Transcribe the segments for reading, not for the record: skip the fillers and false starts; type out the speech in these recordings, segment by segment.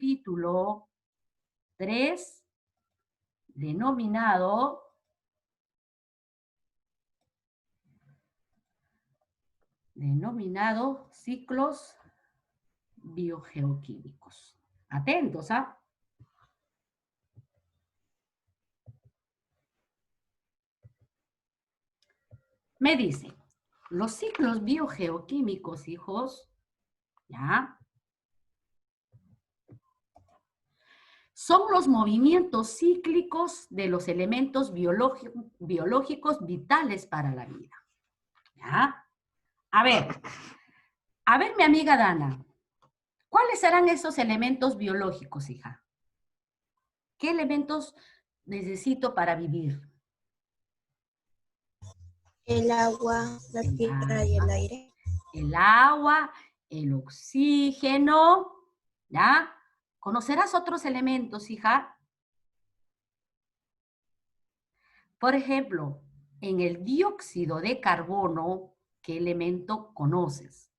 capítulo 3, denominado ciclos biogeoquímicos. Atentos, ¿ah? Me dice, los ciclos biogeoquímicos, hijos, ¿ya? Son los movimientos cíclicos de los elementos biológicos vitales para la vida. ¿Ya? A ver, mi amiga Dana, ¿cuáles serán esos elementos biológicos, hija? ¿Qué elementos necesito para vivir? El agua, la tierra y el aire. El agua, el oxígeno, ¿ya? ¿Conocerás otros elementos, hija? Por ejemplo, en el dióxido de carbono, ¿qué elemento conoces?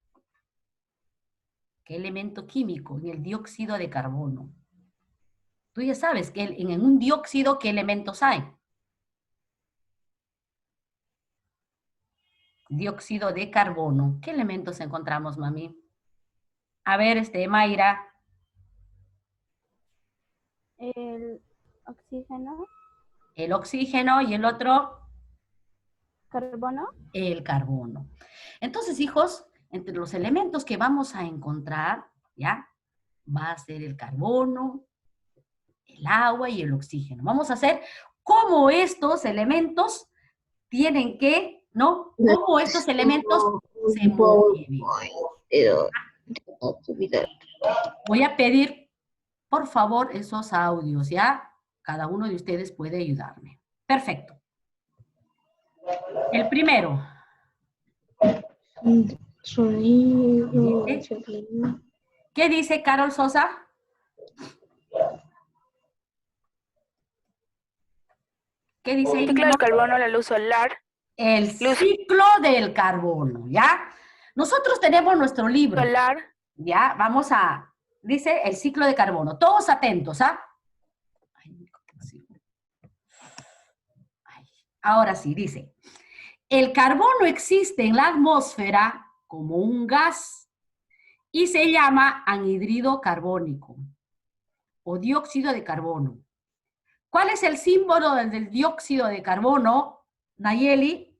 ¿Qué elemento químico en el dióxido de carbono? Tú ya sabes que en un dióxido, ¿qué elementos hay? Dióxido de carbono. ¿Qué elementos encontramos, mami? A ver, Mayra. El oxígeno. El oxígeno y el otro. Carbono. El carbono. Entonces, hijos, entre los elementos que vamos a encontrar, ¿ya? Va a ser el carbono, el agua y el oxígeno. Vamos a hacer cómo estos elementos tienen que, ¿no? Cómo estos elementos se mueven. Voy a pedir, por favor, esos audios, ¿ya? Cada uno de ustedes puede ayudarme. Perfecto. El primero. Sonido. ¿Qué dice Carol Sosa? ¿Qué dice? El ciclo del carbono, la luz solar. El ciclo del carbono, ¿ya? Nosotros tenemos nuestro libro. Solar. Ya, vamos a, dice el ciclo de carbono. Todos atentos, ¿ah? Ahora sí, dice. El carbono existe en la atmósfera como un gas y se llama anhídrido carbónico o dióxido de carbono. ¿Cuál es el símbolo del dióxido de carbono, Nayeli?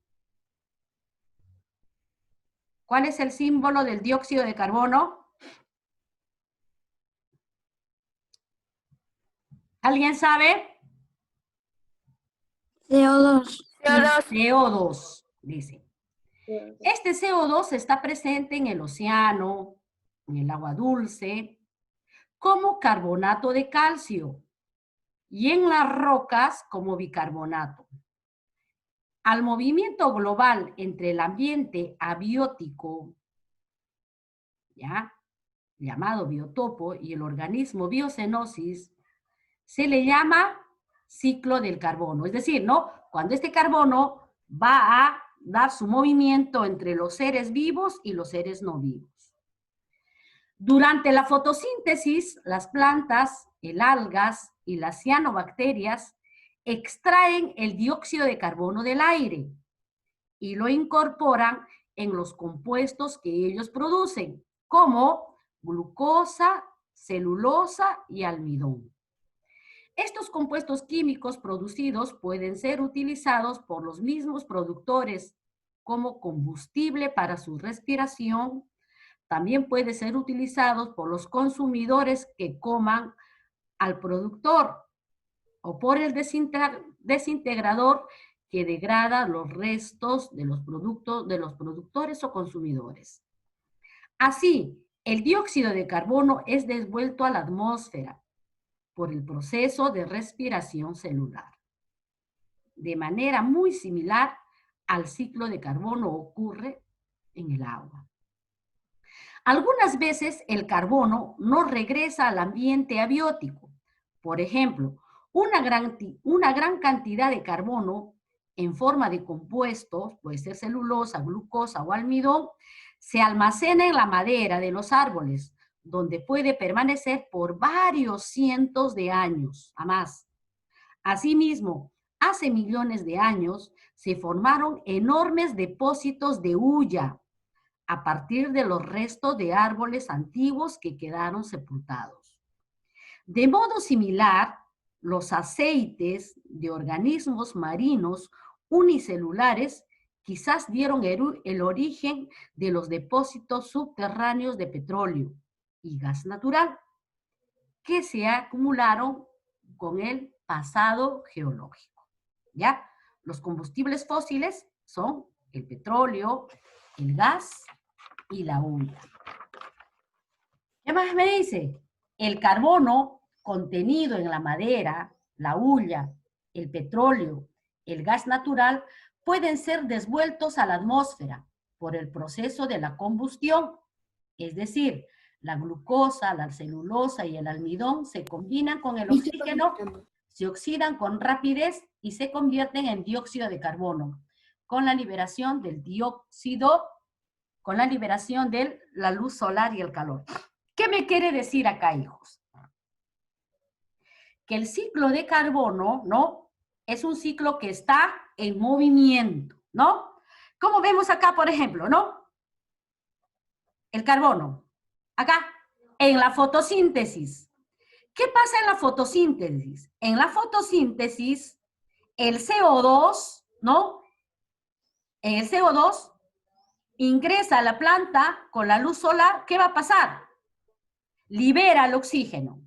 ¿Cuál es el símbolo del dióxido de carbono? ¿Alguien sabe? CO2. CO2, dice. Este CO2 está presente en el océano, en el agua dulce, como carbonato de calcio y en las rocas como bicarbonato. Al movimiento global entre el ambiente abiótico, ¿ya?, llamado biotopo, y el organismo biocenosis, se le llama ciclo del carbono. Es decir, ¿no? Cuando este carbono va a dar su movimiento entre los seres vivos y los seres no vivos. Durante la fotosíntesis, las plantas, el algas y las cianobacterias extraen el dióxido de carbono del aire y lo incorporan en los compuestos que ellos producen, como glucosa, celulosa y almidón. Estos compuestos químicos producidos pueden ser utilizados por los mismos productores como combustible para su respiración. También puede ser utilizados por los consumidores que coman al productor o por el desintegrador que degrada los restos de los productos de los productores o consumidores. Así, el dióxido de carbono es devuelto a la atmósfera por el proceso de respiración celular. De manera muy similar al ciclo de carbono ocurre en el agua. Algunas veces el carbono no regresa al ambiente abiótico. Por ejemplo, una gran cantidad de carbono en forma de compuestos, puede ser celulosa, glucosa o almidón, se almacena en la madera de los árboles, donde puede permanecer por varios cientos de años, a más. Asimismo, hace millones de años se formaron enormes depósitos de hulla a partir de los restos de árboles antiguos que quedaron sepultados. De modo similar, los aceites de organismos marinos unicelulares quizás dieron el origen de los depósitos subterráneos de petróleo y gas natural que se acumularon con el pasado geológico. ¿Ya? Los combustibles fósiles son el petróleo, el gas y la hulla. ¿Qué más me dice? El carbono contenido en la madera, la hulla, el petróleo, el gas natural pueden ser devueltos a la atmósfera por el proceso de la combustión. Es decir, la glucosa, la celulosa y el almidón se combinan con el oxígeno, se oxidan con rapidez y se convierten en dióxido de carbono, con la liberación del dióxido, con la liberación de la luz solar y el calor. ¿Qué me quiere decir acá, hijos? Que el ciclo de carbono, ¿no? Es un ciclo que está en movimiento, ¿no? Como vemos acá, por ejemplo, ¿no? El carbono. Acá, en la fotosíntesis. ¿Qué pasa en la fotosíntesis? En la fotosíntesis, el CO2, ¿no? El CO2 ingresa a la planta con la luz solar. ¿Qué va a pasar? Libera el oxígeno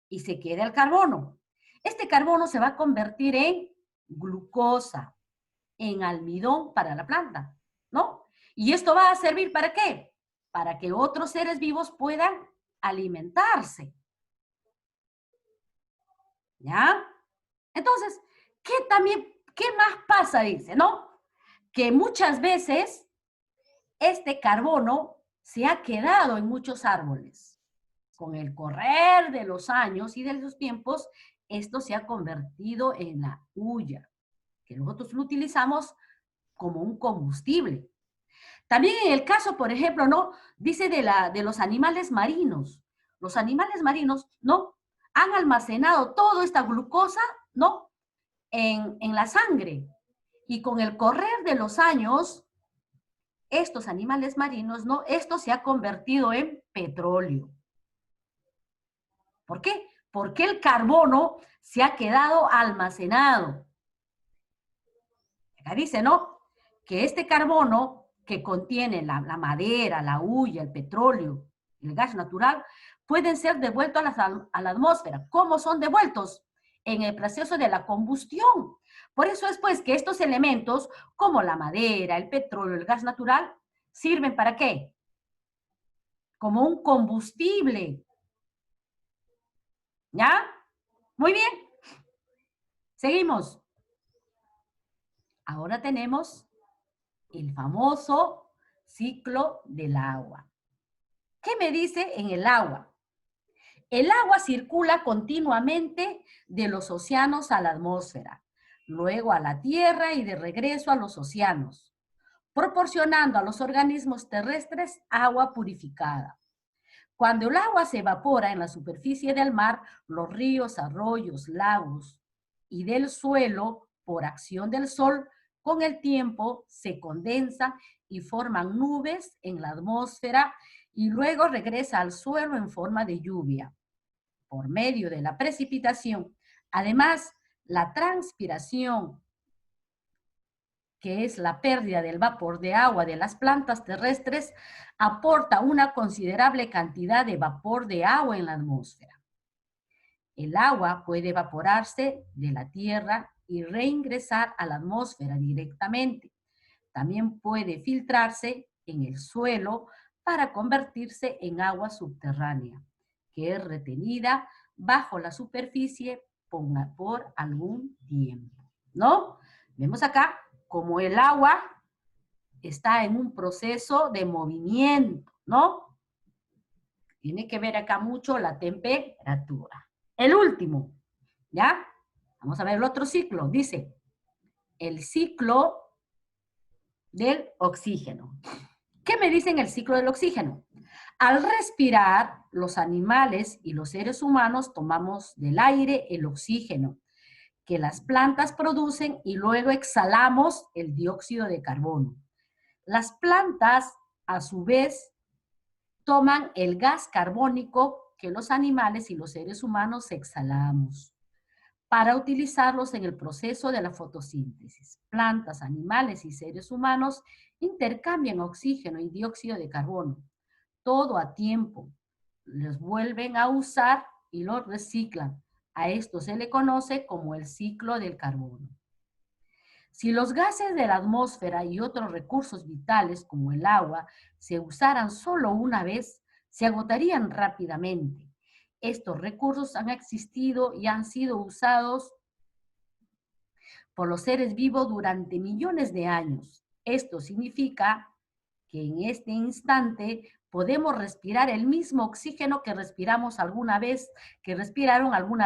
y se queda el carbono. Este carbono se va a convertir en glucosa, en almidón para la planta, ¿no? Y esto va a servir ¿para qué? Para que otros seres vivos puedan alimentarse. ¿Ya? Entonces, ¿qué más pasa? Dice, ¿no? Que muchas veces este carbono se ha quedado en muchos árboles. Con el correr de los años y de los tiempos, esto se ha convertido en la hulla, que nosotros lo utilizamos como un combustible. También en el caso, por ejemplo, ¿no? Dice de los animales marinos. Los animales marinos, ¿no? Han almacenado toda esta glucosa, ¿no? En la sangre. Y con el correr de los años, estos animales marinos, ¿no? Esto se ha convertido en petróleo. ¿Por qué? Porque el carbono se ha quedado almacenado. Acá dice, ¿no? Que este carbono que contiene la madera, la hulla, el petróleo, el gas natural, pueden ser devueltos a la atmósfera. ¿Cómo son devueltos? En el proceso de la combustión. Por eso es pues que estos elementos, como la madera, el petróleo, el gas natural, ¿sirven para qué? Como un combustible. ¿Ya? Muy bien. Seguimos. Ahora tenemos el famoso ciclo del agua. ¿Qué me dice en el agua? El agua circula continuamente de los océanos a la atmósfera, luego a la tierra y de regreso a los océanos, proporcionando a los organismos terrestres agua purificada. Cuando el agua se evapora en la superficie del mar, los ríos, arroyos, lagos y del suelo, por acción del sol, con el tiempo se condensa y forman nubes en la atmósfera y luego regresa al suelo en forma de lluvia, por medio de la precipitación. Además, la transpiración, que es la pérdida del vapor de agua de las plantas terrestres, aporta una considerable cantidad de vapor de agua en la atmósfera. El agua puede evaporarse de la tierra y reingresar a la atmósfera directamente. También puede filtrarse en el suelo para convertirse en agua subterránea, que es retenida bajo la superficie por algún tiempo, ¿no? Vemos acá como el agua está en un proceso de movimiento, ¿no? Tiene que ver acá mucho la temperatura. El último, ¿ya? Vamos a ver el otro ciclo. Dice, el ciclo del oxígeno. ¿Qué me dicen el ciclo del oxígeno? Al respirar, los animales y los seres humanos tomamos del aire el oxígeno que las plantas producen y luego exhalamos el dióxido de carbono. Las plantas, a su vez, toman el gas carbónico que los animales y los seres humanos exhalamos para utilizarlos en el proceso de la fotosíntesis. Plantas, animales y seres humanos intercambian oxígeno y dióxido de carbono, todo a tiempo. Los vuelven a usar y los reciclan. A esto se le conoce como el ciclo del carbono. Si los gases de la atmósfera y otros recursos vitales como el agua se usaran solo una vez, se agotarían rápidamente. Estos recursos han existido y han sido usados por los seres vivos durante millones de años. Esto significa que en este instante podemos respirar el mismo oxígeno que respiraron alguna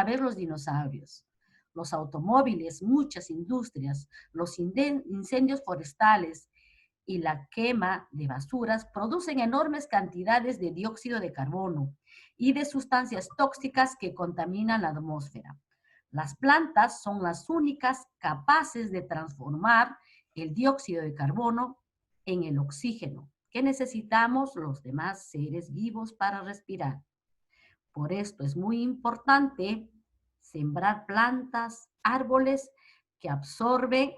vez los dinosaurios. Los automóviles, muchas industrias, los incendios forestales y la quema de basuras producen enormes cantidades de dióxido de carbono y de sustancias tóxicas que contaminan la atmósfera. Las plantas son las únicas capaces de transformar el dióxido de carbono en el oxígeno que necesitamos los demás seres vivos para respirar. Por esto es muy importante sembrar plantas, árboles que absorben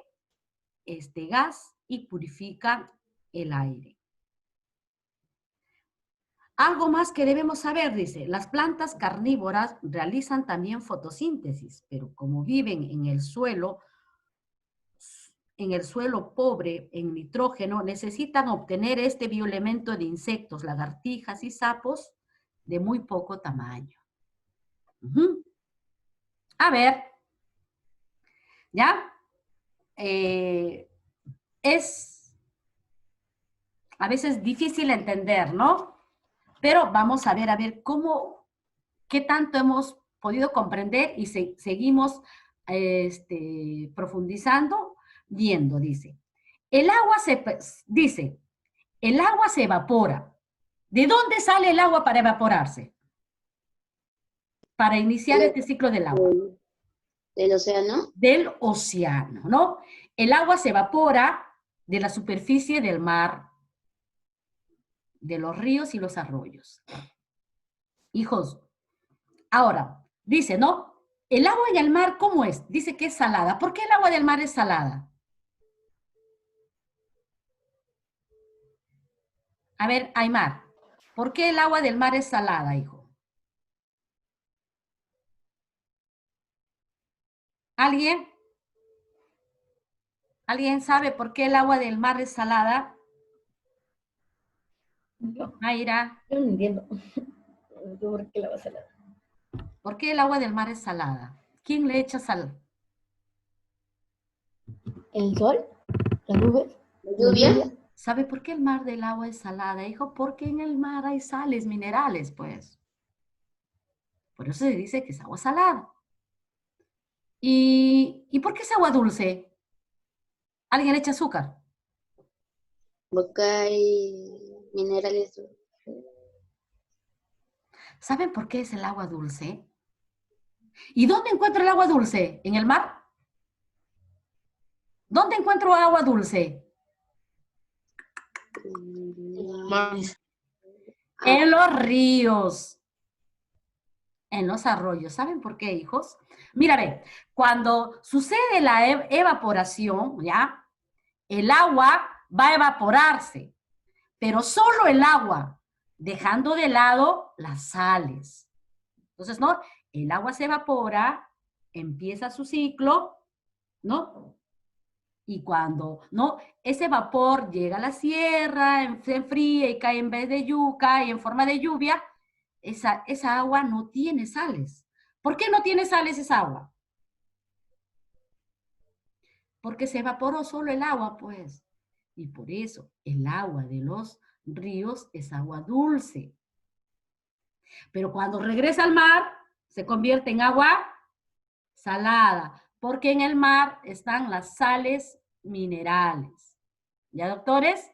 este gas y purifican el aire. Algo más que debemos saber, dice, las plantas carnívoras realizan también fotosíntesis, pero como viven en el suelo pobre en nitrógeno, necesitan obtener este bioelemento de insectos, lagartijas y sapos de muy poco tamaño. A ver, ¿ya? Es a veces difícil entender, ¿no? Pero vamos a ver qué tanto hemos podido comprender y seguimos profundizando, viendo, dice. El agua se evapora. ¿De dónde sale el agua para evaporarse? Para iniciar este ciclo del agua. ¿Del océano? Del océano, ¿no? El agua se evapora de la superficie del mar, de los ríos y los arroyos. Hijos, ahora, dice, ¿no? El agua en el mar, ¿cómo es? Dice que es salada. ¿Por qué el agua del mar es salada? A ver, Aymar, ¿por qué el agua del mar es salada, hijo? ¿Alguien? ¿Alguien sabe por qué el agua del mar es salada? Mayra. Yo no entiendo. No sé por qué la va a salar. ¿Por qué el agua del mar es salada? ¿Quién le echa sal? ¿El sol? ¿Las nubes? ¿La lluvia? ¿Sabe por qué el mar del agua es salada, hijo? Porque en el mar hay sales minerales, pues. Por eso se dice que es agua salada. ¿Y por qué es agua dulce? ¿Alguien le echa azúcar? Porque hay minerales. ¿Saben por qué es el agua dulce? ¿Y dónde encuentro el agua dulce? ¿En el mar? ¿Dónde encuentro agua dulce? En los ríos, en los arroyos. ¿Saben por qué, hijos? Mira, ve, cuando sucede la evaporación, ¿ya? El agua va a evaporarse, pero solo el agua, dejando de lado las sales. Entonces, ¿no? El agua se evapora, empieza su ciclo, ¿no? Y cuando, ¿no? Ese vapor llega a la sierra, se enfría y cae en vez de yuca y en forma de lluvia, esa agua no tiene sales. ¿Por qué no tiene sales esa agua? Porque se evaporó solo el agua, pues. Y por eso el agua de los ríos es agua dulce. Pero cuando regresa al mar, se convierte en agua salada, porque en el mar están las sales minerales. ¿Ya, doctores?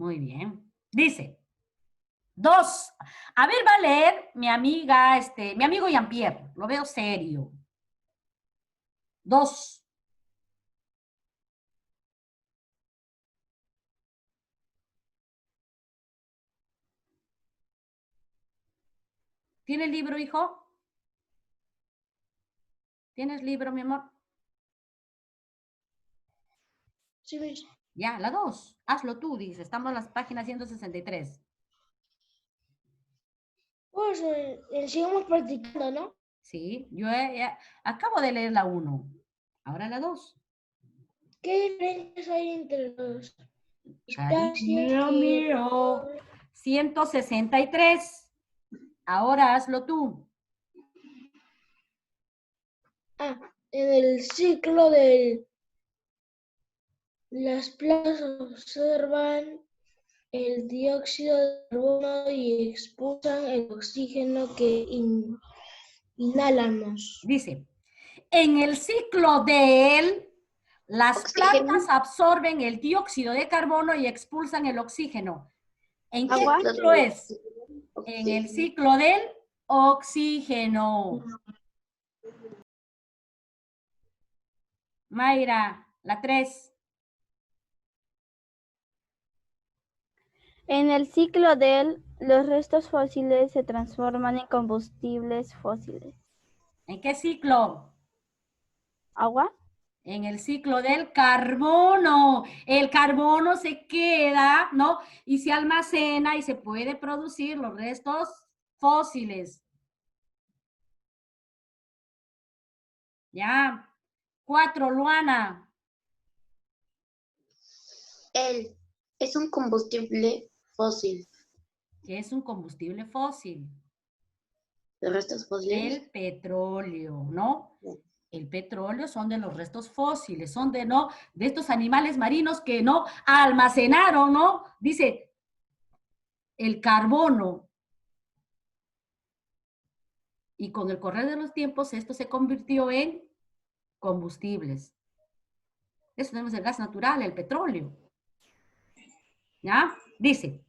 Muy bien. Dice, 2. A ver, va a leer mi amiga, mi amigo Jean-Pierre. Lo veo serio. 2. ¿Tienes libro, hijo? ¿Tienes libro, mi amor? Sí, Miss. Ya, la 2. Hazlo tú, dice. Estamos en las páginas 163. Pues sigamos practicando, ¿no? Sí, yo acabo de leer la 1. Ahora la 2. ¿Qué diferencias hay entre los Cariño mío. 163. Ahora hazlo tú. En el ciclo de las plantas observan el dióxido de carbono y expulsan el oxígeno que inhalamos. Dice, en el ciclo de las plantas absorben el dióxido de carbono y expulsan el oxígeno. ¿En qué Agua. ciclo es? En el ciclo del oxígeno. Mayra, la 3. En el ciclo los restos fósiles se transforman en combustibles fósiles. ¿En qué ciclo? Agua. En el ciclo del carbono. El carbono se queda, ¿no? Y se almacena y se puede producir los restos fósiles. Ya. 4, Luana. Él es un combustible fósil. ¿Qué es un combustible fósil? Los restos fósiles. El petróleo, ¿no? El petróleo son de los restos fósiles, son de, ¿no? De estos animales marinos que, ¿no? Almacenaron, ¿no? Dice, el carbono. Y con el correr de los tiempos, esto se convirtió en combustibles. Eso tenemos el gas natural, el petróleo. ¿Ya? Dice,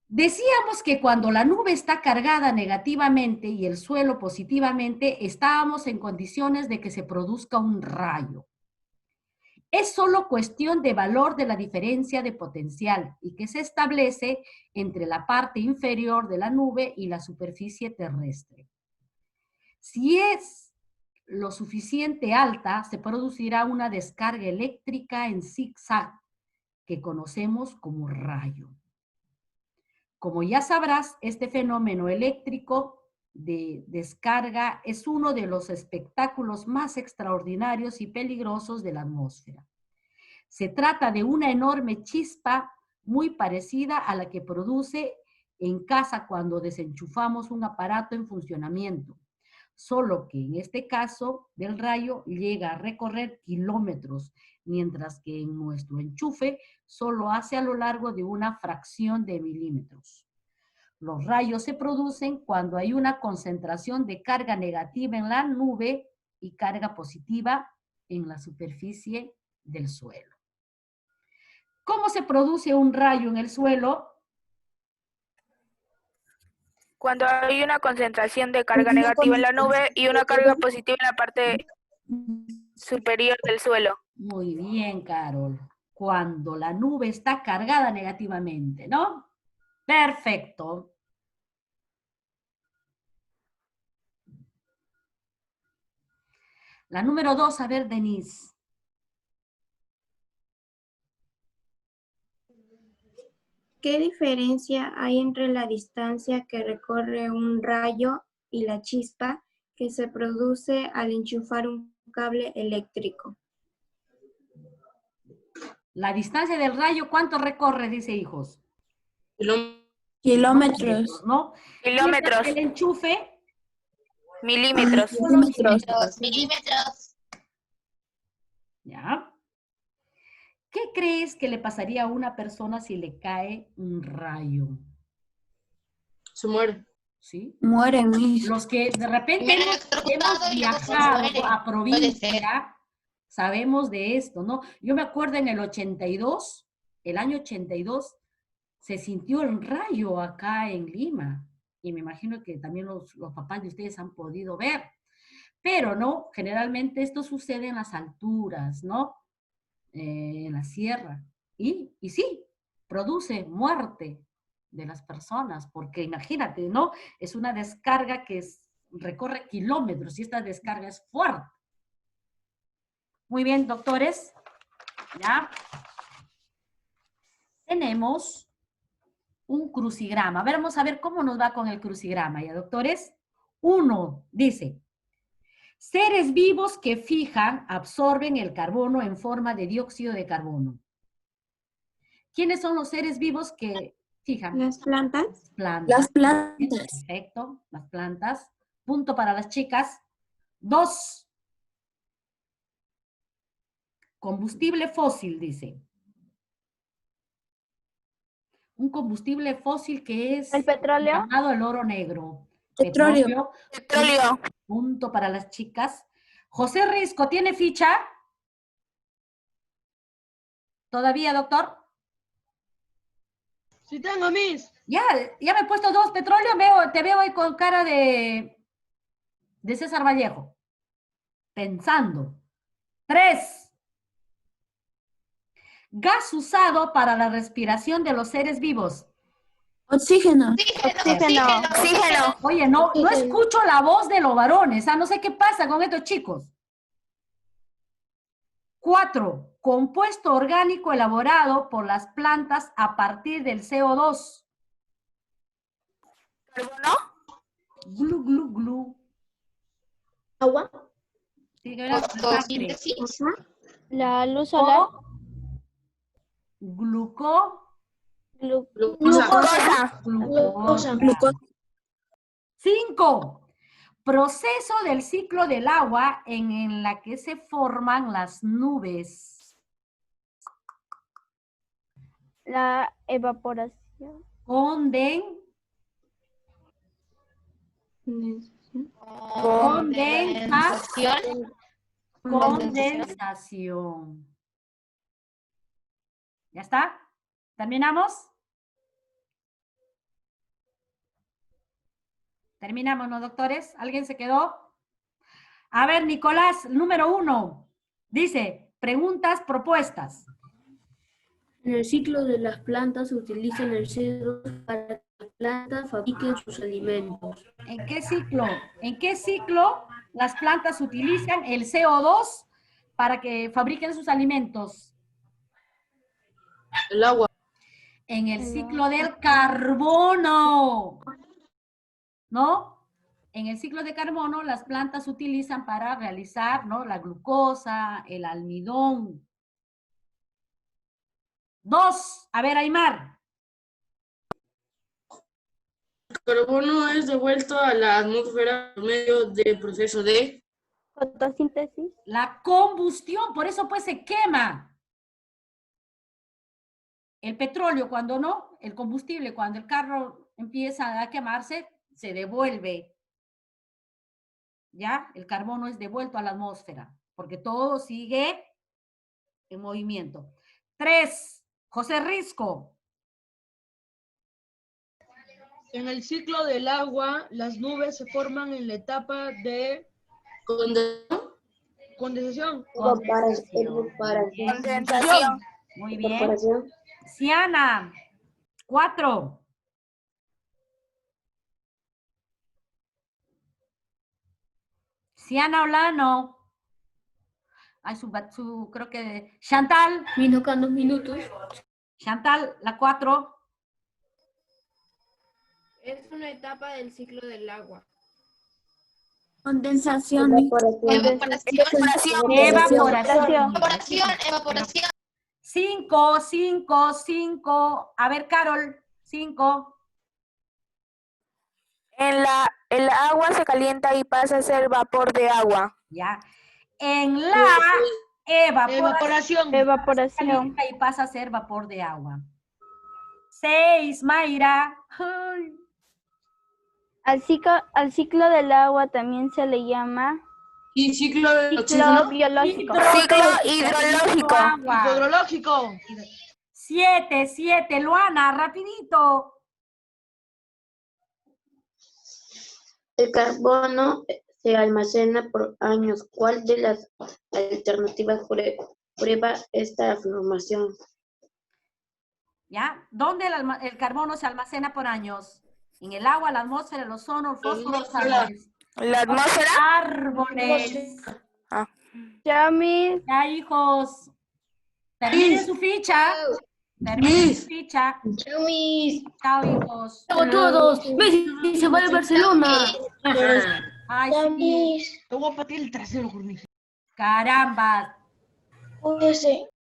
decíamos que cuando la nube está cargada negativamente y el suelo positivamente, estábamos en condiciones de que se produzca un rayo. Es solo cuestión de valor de la diferencia de potencial y que se establece entre la parte inferior de la nube y la superficie terrestre. Si es lo suficiente alta, se producirá una descarga eléctrica en zigzag que conocemos como rayo. Como ya sabrás, este fenómeno eléctrico de descarga es uno de los espectáculos más extraordinarios y peligrosos de la atmósfera. Se trata de una enorme chispa muy parecida a la que produce en casa cuando desenchufamos un aparato en funcionamiento, solo que en este caso del rayo llega a recorrer kilómetros, mientras que en nuestro enchufe solo hace a lo largo de una fracción de milímetros. Los rayos se producen cuando hay una concentración de carga negativa en la nube y carga positiva en la superficie del suelo. ¿Cómo se produce un rayo en el suelo? Cuando hay una concentración de carga negativa en la nube y una carga positiva en la parte superior del suelo. Muy bien, Carol. Cuando la nube está cargada negativamente, ¿no? Perfecto. La número 2, a ver, Denise. ¿Qué diferencia hay entre la distancia que recorre un rayo y la chispa que se produce al enchufar un cable eléctrico? La distancia del rayo, ¿cuánto recorre, dice hijos? Kilómetros. ¿No? Kilómetros. El enchufe. Milímetros. Milímetros. ¿Ya? ¿Qué crees que le pasaría a una persona si le cae un rayo? Se muere. ¿Sí? Mueren, mis. Los que de repente hemos viajado a provincia, sabemos de esto, ¿no? Yo me acuerdo en el 82, el año 82 se sintió el rayo acá en Lima. Y me imagino que también los papás de ustedes han podido ver. Pero, ¿no? Generalmente esto sucede en las alturas, ¿no? En la sierra. Y sí, produce muerte de las personas, porque imagínate, ¿no? Es una descarga que recorre kilómetros y esta descarga es fuerte. Muy bien, doctores. ¿Ya? Tenemos un crucigrama. A ver, vamos a ver cómo nos va con el crucigrama, ¿ya, doctores? 1 dice, seres vivos que fijan, absorben el carbono en forma de dióxido de carbono. ¿Quiénes son los seres vivos que fijan? Las plantas. Plantas. Las plantas. Perfecto, las plantas. Punto para las chicas. 2. Combustible fósil, dice. Un combustible fósil que es ¿El petróleo? llamado el oro negro. Petróleo. Petróleo. Punto para las chicas. José Risco, ¿tiene ficha? ¿Todavía, doctor? Sí tengo, Miss. Ya me he puesto 2 petróleo, te veo ahí con cara de César Vallejo. Pensando. 3. Gas usado para la respiración de los seres vivos. Oxígeno. Oxígeno. Oye, no escucho la voz de los varones, no sé qué pasa con estos chicos. 4. Compuesto orgánico elaborado por las plantas a partir del CO2. ¿Carbono? Glu, glu, glu. Agua. Tiene que ver con la sangre. La luz solar. Glucosa. Glucosa. 5. Proceso del ciclo del agua en la que se forman las nubes. La evaporación. Condensación. ¿Ya está? ¿Terminamos? ¿Terminamos, no, doctores? ¿Alguien se quedó? A ver, Nicolás, número 1. Dice, preguntas propuestas. En el ciclo de las plantas se utiliza el CO2 para que las plantas fabriquen sus alimentos. ¿En qué ciclo? ¿En qué ciclo las plantas utilizan el CO2 para que fabriquen sus alimentos? El agua. En el ciclo del carbono. ¿No? En el ciclo de carbono las plantas utilizan para realizar, ¿no?, la glucosa, el almidón. 2. A ver, Aymar. El carbono es devuelto a la atmósfera por medio del proceso de Fotosíntesis. La combustión, por eso pues se quema. El petróleo, cuando no, el combustible, cuando el carro empieza a quemarse, se devuelve. ¿Ya? El carbono es devuelto a la atmósfera, porque todo sigue en movimiento. 3. José Risco. En el ciclo del agua, las nubes se forman en la etapa de condensación. Condensación. Muy bien. Ciana. 4. Ciana Olano. Ay, creo que... Chantal. Minucan 2 minutos. Chantal, la 4. Es una etapa del ciclo del agua. Condensación. Evaporación. 5. A ver, Carol. 5. El agua se calienta y pasa a ser vapor de agua. Ya. En la evaporación. Calienta y pasa a ser vapor de agua. 6, Mayra. Ay. Al ciclo del agua también se le llama ¿Y ciclo ciclo biológico. Ciclo hidrológico. Hidrológico. 7, Luana, rapidito. El carbono se almacena por años. ¿Cuál de las alternativas prueba esta afirmación? ¿Ya? ¿Dónde el carbono se almacena por años? En el agua, la atmósfera, el ozono, el fósforo, los árboles. ¿La atmósfera? Árboles. Ya, Miss. Ya, hijos. Terminen su ficha. Terminen su ficha. Chao, Miss. Chao, hijos. Luego todos. Messi se va al Barcelona. Ay, Chao, sí. Miss. Caramba. Cuídese.